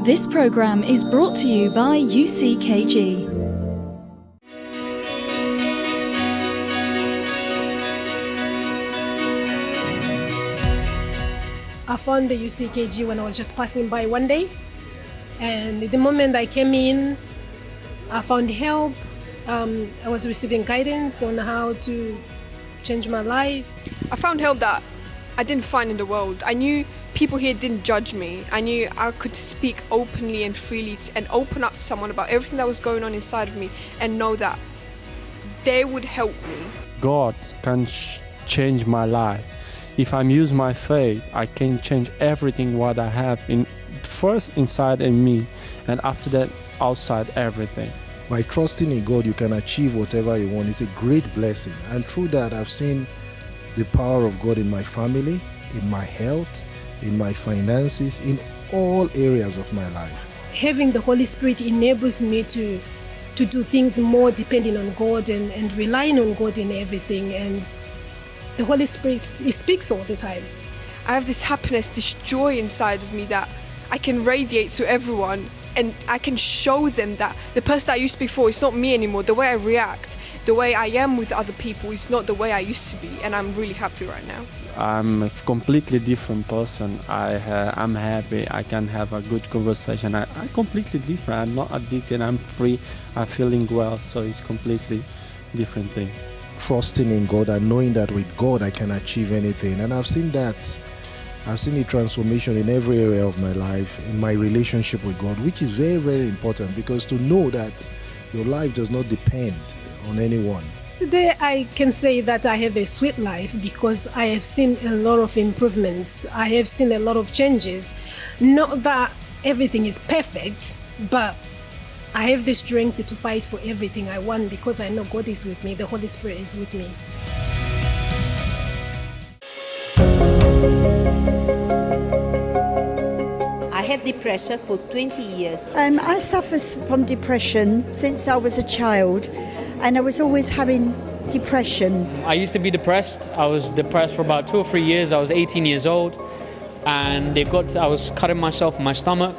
This program is brought to you by UCKG. I found the UCKG when I was just passing by one day, and the moment I came in, I found help. I was receiving guidance on how to change my life. I found help that I didn't find in the world. I knew people here didn't judge me. I knew I could speak openly and freely and open up to someone about everything that was going on inside of me and know that they would help me. God can change my life. If I use my faith, I can change everything what I have first inside in me, and after that outside everything. By trusting in God, you can achieve whatever you want. It's a great blessing. And through that, I've seen the power of God in my family, in my health, in my finances, in all areas of my life. Having the Holy Spirit enables me to do things more depending on God and relying on God in everything. And the Holy Spirit speaks all the time. I have this happiness, this joy inside of me that I can radiate to everyone, and I can show them that the person I used to be before is not me anymore. The way I react, the way I am with other people is not the way I used to be, and I'm really happy right now. I'm a completely different person. I'm happy. I can have a good conversation. I'm completely different. I'm not addicted. I'm free. I'm feeling well. So it's completely different thing. Trusting in God and knowing that with God I can achieve anything. And I've seen that. I've seen a transformation in every area of my life, in my relationship with God, which is very, very important, because to know that your life does not depend on anyone. Today I can say that I have a sweet life because I have seen a lot of improvements. I have seen a lot of changes. Not that everything is perfect, but I have the strength to fight for everything I want because I know God is with me, the Holy Spirit is with me. I had depression for 20 years. I suffer from depression since I was a child, and I was always having depression. I used to be depressed. I was depressed for about 2 or 3 years. I was 18 years old, and I was cutting myself in my stomach,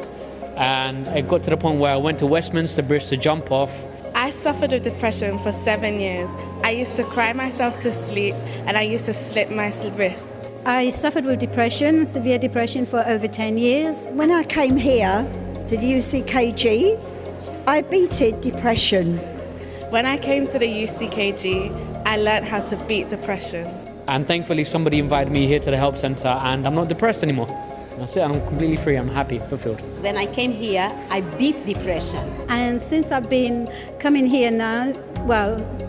and it got to the point where I went to Westminster Bridge to jump off. I suffered with depression for 7 years. I used to cry myself to sleep, and I used to slit my wrist. I suffered with depression, severe depression, for over 10 years. When I came here to the UCKG, I beat depression. When I came to the UCKG, I learned how to beat depression. And thankfully somebody invited me here to the help center, and I'm not depressed anymore. That's it, I'm completely free, I'm happy, fulfilled. When I came here, I beat depression. And since I've been coming here now,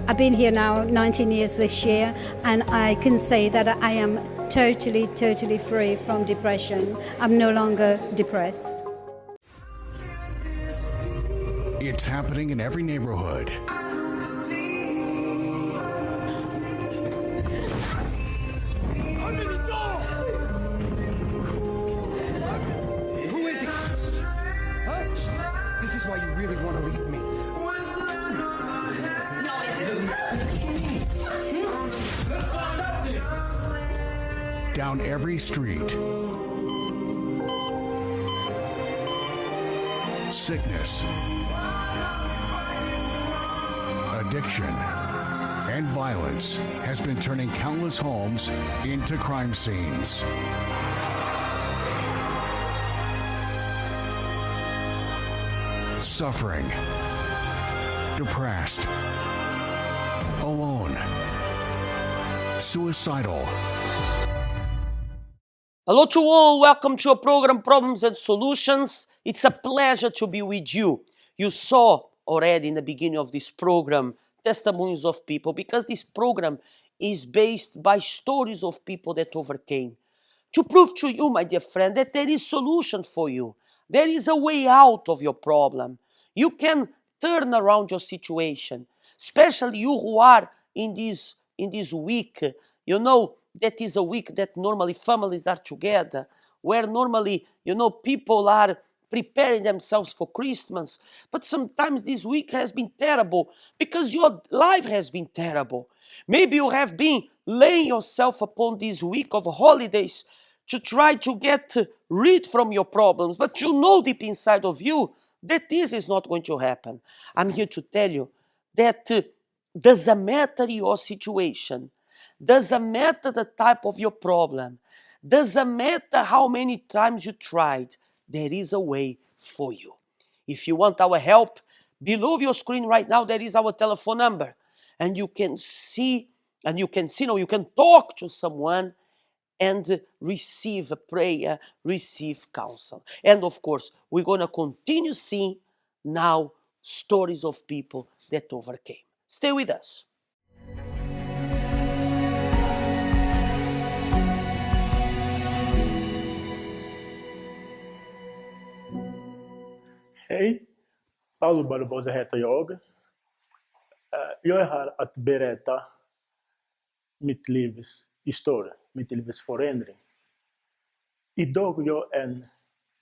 I've been here now 19 years this year, and I can say that I am totally free from depression. I'm no longer depressed. It's happening in every neighborhood. Open the door! Who is he? Huh? This is why you really want to leave me. No, I didn't. Down every street. Sickness, addiction, and violence has been turning countless homes into crime scenes. Suffering, depressed, alone, suicidal. Hello to all, welcome to your program Problems and Solutions. It's a pleasure to be with you. You saw already in the beginning of this program testimonies of people, because this program is based by stories of people that overcame. To prove to you, my dear friend, that there is solution for you. There is a way out of your problem. You can turn around your situation, especially you who are in this week. You know, that is a week that normally families are together, where normally, people are preparing themselves for Christmas. But sometimes this week has been terrible because your life has been terrible. Maybe you have been laying yourself upon this week of holidays to try to get read from your problems, but you know deep inside of you that this is not going to happen. I'm here to tell you that doesn't matter your situation, doesn't matter the type of your problem, doesn't matter how many times you tried, there is a way for you. If you want our help, below your screen right now, there is our telephone number. And you can you can talk to someone and receive a prayer, receive counsel. And of course, we're going to continue seeing now stories of people that overcame. Stay with us. Hej, Paolo Barbosa heter jag. Jag är här att berätta mitt livs historia, mitt livs förändring. Idag är jag en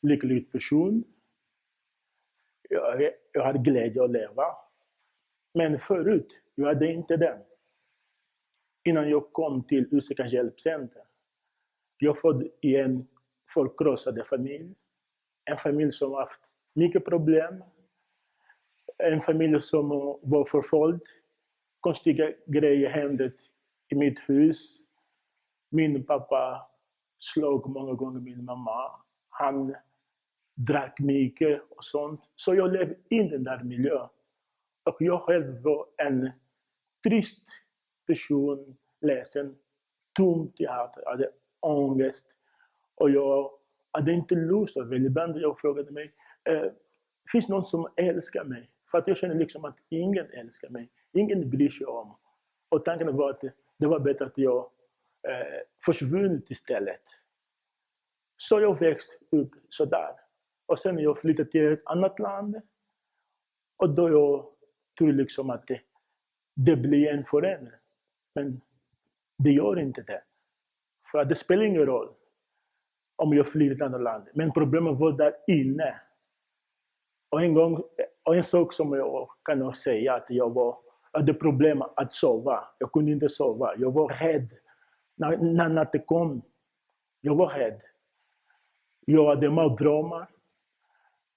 lycklig person. Jag har glädje att leva. Men förut, jag hade inte den. Innan jag kom till UCK hjälpcenter. Jag föddes i en förkrossad familj. En familj som haft mycket problem. En familj som var förföljd. Konstiga grejer hände i mitt hus. Min pappa slog många gånger min mamma. Han drack mycket och sånt. Så jag levde i den där miljön. Och jag själv var en trist person, ledsen, tomt i hjärtat. Jag hade ångest. Och jag hade inte lust att välja. Ibland jag frågade mig, finns det någon som älskar mig? För att jag känner liksom att ingen älskar mig. Ingen bryr sig om. Och tanken var att det var bättre att jag försvunnit istället. Så jag växte upp sådär. Och sen jag flyttade till ett annat land. Och då jag tror liksom att det blir en förändring. Men det gör inte det. För att det spelar ingen roll om jag flyr till ett annat land. Men problemet var där inne. Och en sak som jag kan säga att jag hade problem att sova. Jag kunde inte sova. Jag var rädd. När natten kom, jag var rädd. Jag hade mardrömmar.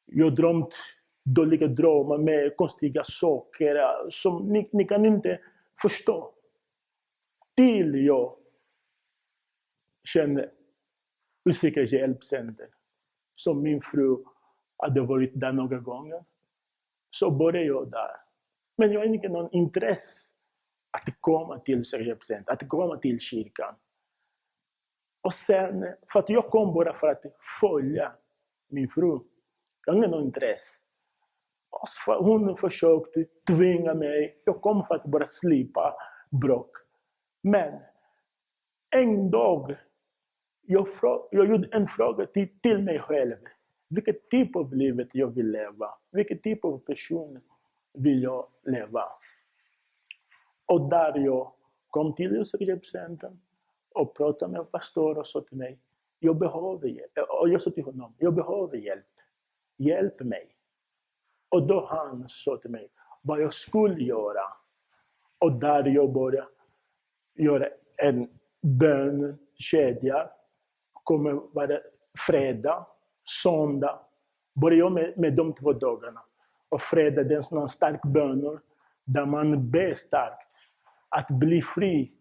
Jag drömt dåliga drömmar med konstiga saker som ni kan inte förstå. Till jag kände UCK hjälpcenter. Som min fru hade varit där några gånger. Så började jag där. Men jag har inte någon intresse att komma till UCK hjälpcenter, att komma till kyrkan. Och sen, för att jag kom bara för att följa min fru. Jag har någon intresse. Hon försökte tvinga mig. Jag kom för att bara slippa bråk. Men en dag, jag gjorde en fråga till mig själv. Vilken typ av livet jag vill leva? Vilken typ av person vill jag leva? Och där jag kom till UCK hjälpcenter och pratade med pastor och sa till mig, jag behöver hjälp. Och jag sa till honom, jag behöver hjälp. Hjälp mig. Och då han sa till mig vad jag skulle göra. Och där jag började göra en bönkedja. Kommer vara fredag, söndag. Började jag med de 2 dagarna. Och fredag det är sådana starka böner där man ber starkt att bli fri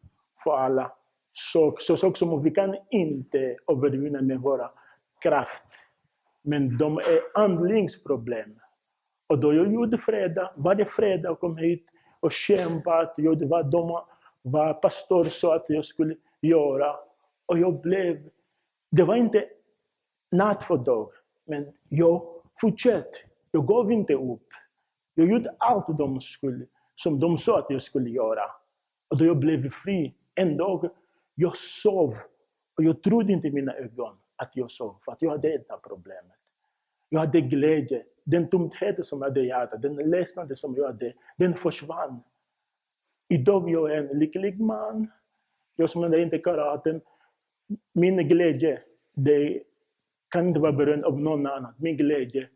för alla saker som vi kan inte övervinna med våra kraft. Men de är andlingsproblem. Och då jag gjorde varje fredag kom hit och kämpat, gjorde vad pastor sa att jag skulle göra. Och jag blev, det var inte natt för dag, men jag fortsatte. Jag gav inte upp. Jag gjorde allt som de sa att jag skulle göra. Och då jag blev fri, en dag, jag sov. Och jag trodde inte i mina ögon att jag sov, för att jag hade det här problemet. Jag hade glädje. Den tomheten som jag hade i hjärtat, den ledsnad som jag hade, den försvann. Idag är jag en lycklig man. Jag som inte karaten. Min glädje, det kan inte vara beroende av någon annan. Min glädje,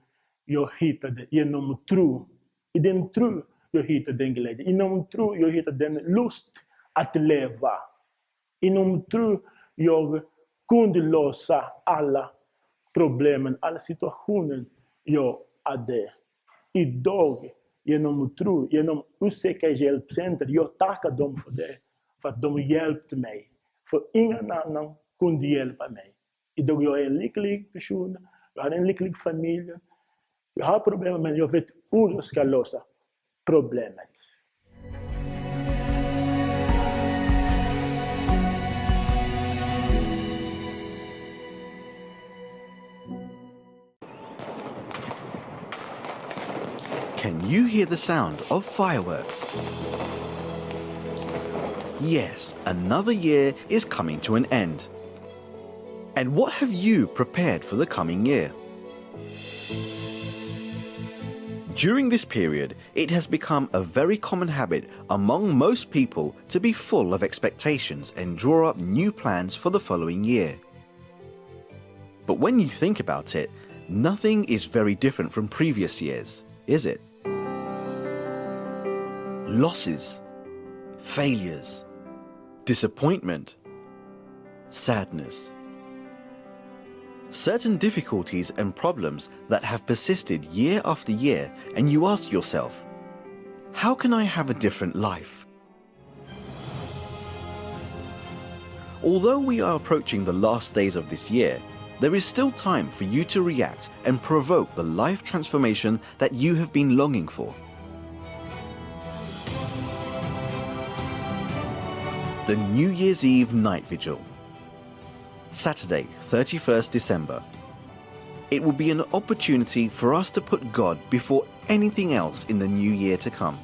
jag hittade genom tro. I den tro jag hittade den glädje. Inom tro jag hittade den lust att leva. Inom tro jag kunde lösa alla problemen, alla situationer jag hade. Idag, genom tro, genom UCKG hjälpcenter, jag tackar dem för det. För att de hjälpte mig. För ingen annan kunde hjälpa mig. Idag jag är en lycklig person, jag har en lycklig familj. Jag har problem, men jag vet hur jag ska lösa problemet. Can you hear the sound of fireworks? Yes, another year is coming to an end. And what have you prepared for the coming year? During this period, it has become a very common habit among most people to be full of expectations and draw up new plans for the following year. But when you think about it, nothing is very different from previous years, is it? Losses, failures, disappointment, sadness. Certain difficulties and problems that have persisted year after year, and you ask yourself, how can I have a different life? Although we are approaching the last days of this year, there is still time for you to react and provoke the life transformation that you have been longing for. The New Year's Eve Night Vigil. Saturday, 31st December. It will be an opportunity for us to put God before anything else in the new year to come.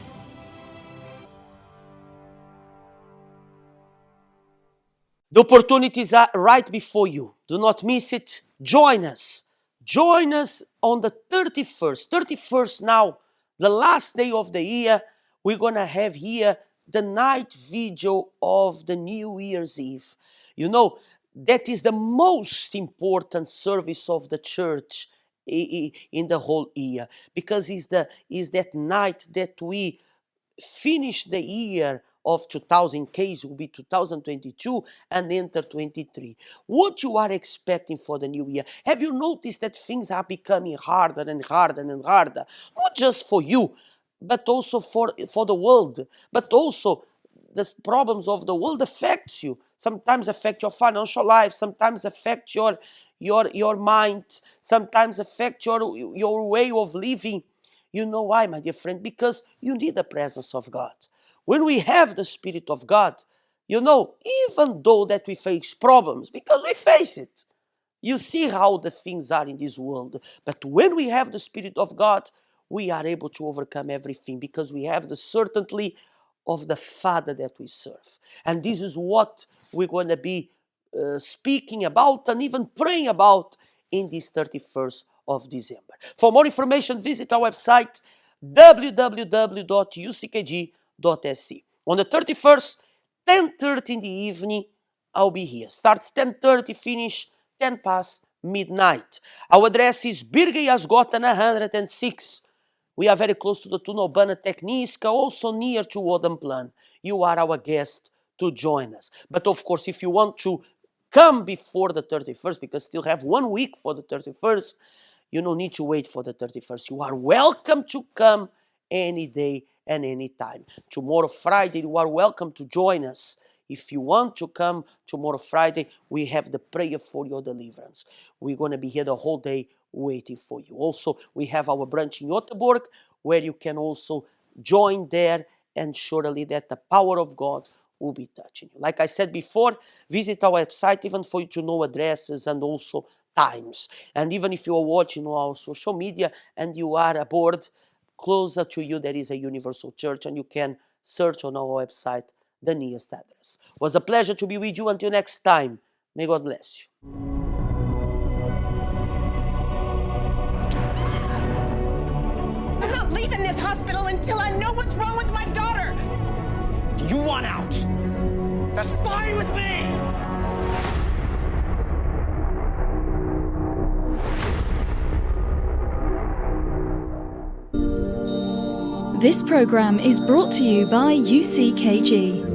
The opportunities are right before you. Do not miss it. Join us. Join us on the 31st. 31st now, the last day of the year. We're going to have here the night vigil of the New Year's Eve. You know, that is the most important service of the church in the whole year, because it's that night that we finish the year of 2000 case will be 2022 and enter 23. What you are expecting for the new year? Have you noticed that things are becoming harder and harder and harder? Not just for you, but also for the world. But also the problems of the world affects you. Sometimes affect your financial life. Sometimes affect your mind. Sometimes affect your way of living. You know why, my dear friend? Because you need the presence of God. When we have the Spirit of God, you know, even though that we face problems, because we face it, you see how the things are in this world. But when we have the Spirit of God, we are able to overcome everything because we have the certainty of the Father that we serve. And this is what we're going to be speaking about and even praying about in this 31st of December. For more information, visit our website www.uckg.sc. On the 31st, 10:30 in the evening, I'll be here. Starts 10:30, finish 10 past midnight. Our address is Birger Jasgården 106. We are very close to the Tunnelbana Tekniska, also near to Odenplan. You are our guest to join us. But of course, if you want to come before the 31st, because still have 1 week for the 31st, you don't need to wait for the 31st. You are welcome to come any day and any time. Tomorrow, Friday, you are welcome to join us. If you want to come tomorrow, Friday, we have the prayer for your deliverance. We're going to be here the whole day waiting for you. Also, we have our branch in Göteborg, where you can also join there, and surely that the power of God will be touching you. Like I said before, visit our website even for you to know addresses and also times. And even if you are watching on our social media and you are aboard, closer to you there is a Universal Church, and you can search on our website the nearest address. It was a pleasure to be with you. Until next time, may God bless you. I'm not leaving this hospital until I know what's wrong with my daughter. You want out? That's fine with me! This program is brought to you by UCKG.